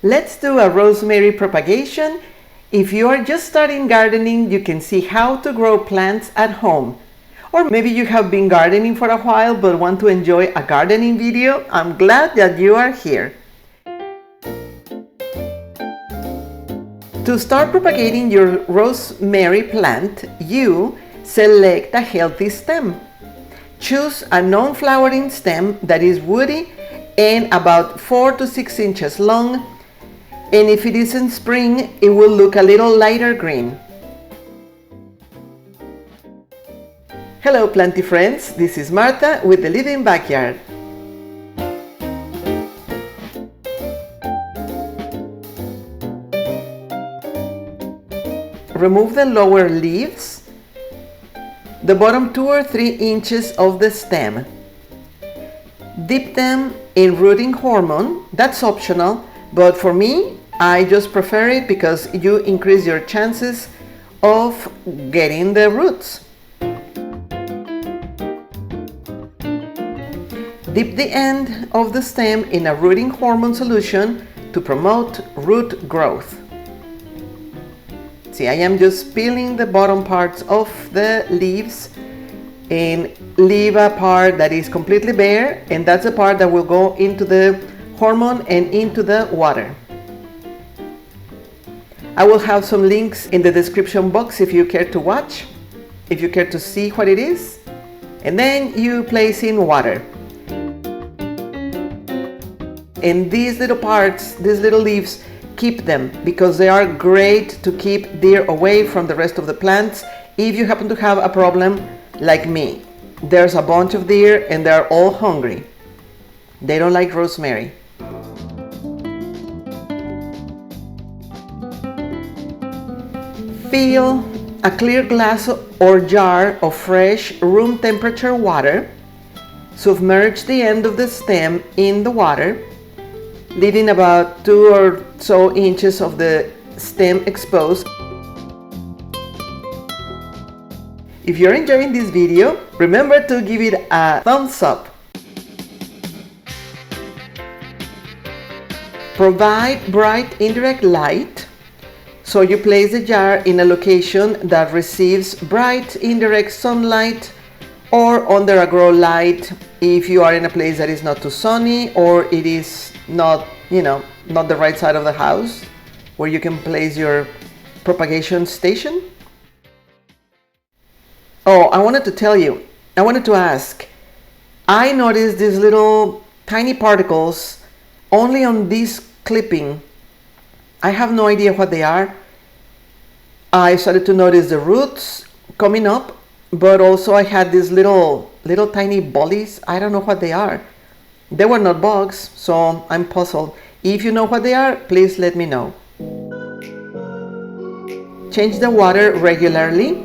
Let's do a rosemary propagation. If you are just starting gardening, you can see how to grow plants at home. Or maybe you have been gardening for a while but want to enjoy a gardening video. I'm glad that you are here. To start propagating your rosemary plant, you select a healthy stem. Choose a non-flowering stem that is woody and about 4 to 6 inches long. And if it is in spring, it will look a little lighter green. Hello planty friends, this is Marta with the Living Backyard. Remove the lower leaves, the bottom 2 or 3 inches of the stem. Dip them in rooting hormone, that's optional, but for me, I just prefer it because you increase your chances of getting the roots. Dip the end of the stem in a rooting hormone solution to promote root growth. See, I am just peeling the bottom parts of the leaves and leave a part that is completely bare, and that's the part that will go into the hormone and into the water. I will have some links in the description box if you care to watch, if you care to see what it is. And then you place in water. And these little parts, these little leaves, keep them because they are great to keep deer away from the rest of the plants if you happen to have a problem like me. There's a bunch of deer and they're all hungry. They don't like rosemary. Fill a clear glass or jar of fresh room temperature water. Submerge the end of the stem in the water, leaving about 2 or so inches of the stem exposed. If you're enjoying this video, remember to give it a thumbs up. Provide bright indirect light. So you place the jar in a location that receives bright indirect sunlight or under a grow light if you are in a place that is not too sunny or it is not, not the right side of the house where you can place your propagation station. Oh, I wanted to ask, I noticed these little tiny particles only on this clipping. I have no idea what they are. I started to notice the roots coming up, but also I had these little tiny bollies. I don't know what they are. They were not bugs, so I'm puzzled. If you know what they are, please let me know. Change the water regularly,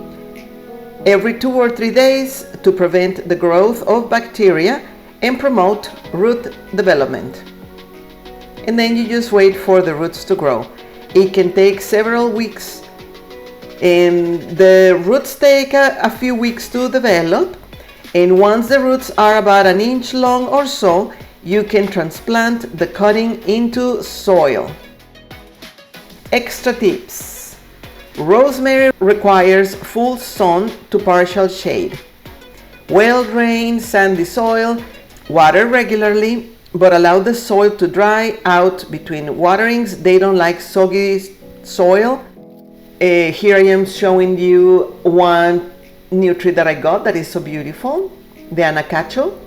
every 2 or 3 days, to prevent the growth of bacteria and promote root development. And then you just wait for the roots to grow. It can take several weeks, and the roots take a few weeks to develop. And once the roots are about 1 inch long or so, you can transplant the cutting into soil. Extra tips. Rosemary requires full sun to partial shade. Well-drained, sandy soil. Water regularly, but allow the soil to dry out between waterings. They don't like soggy soil. Here I am showing you one new tree that I got that is so beautiful, the anacacho.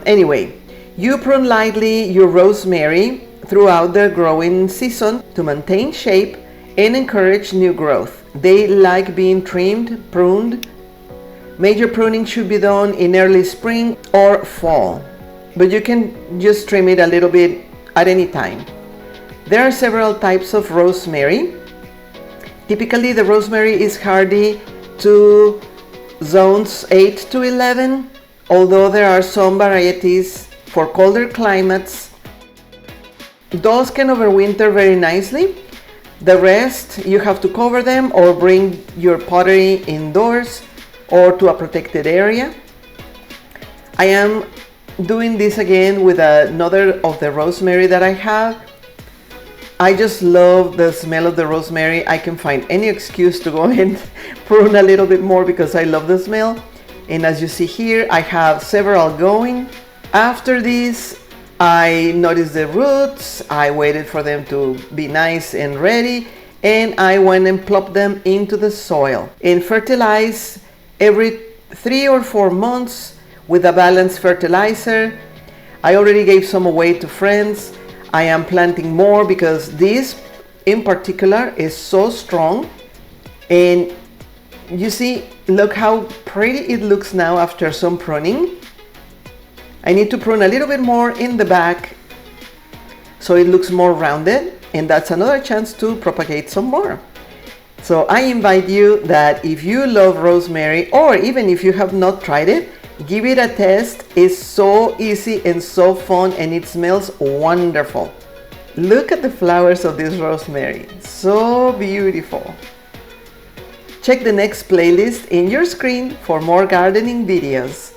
Anyway, you prune lightly your rosemary throughout the growing season to maintain shape and encourage new growth. They like being trimmed, pruned. Major pruning should be done in early spring or fall, but you can just trim it a little bit at any time. There are several types of rosemary. Typically, the rosemary is hardy to zones 8 to 11, although there are some varieties for colder climates. Those can overwinter very nicely. The rest, you have to cover them or bring your pottery indoors or to a protected area. I am doing this again with another of the rosemary that I have. I just love the smell of the rosemary. I can find any excuse to go and prune a little bit more because I love the smell. And as you see here, I have several going. After this, I noticed the roots. I waited for them to be nice and ready, and I went and plopped them into the soil and fertilize every 3 or 4 months with a balanced fertilizer. I already gave some away to friends. I am planting more because this in particular is so strong. And you see, look how pretty it looks now after some pruning. I need to prune a little bit more in the back so it looks more rounded, and that's another chance to propagate some more. So I invite you that if you love rosemary, or even if you have not tried it, give it a test. It's so easy and so fun, and it smells wonderful. Look at the flowers of this rosemary, so beautiful. Check the next playlist in your screen for more gardening videos.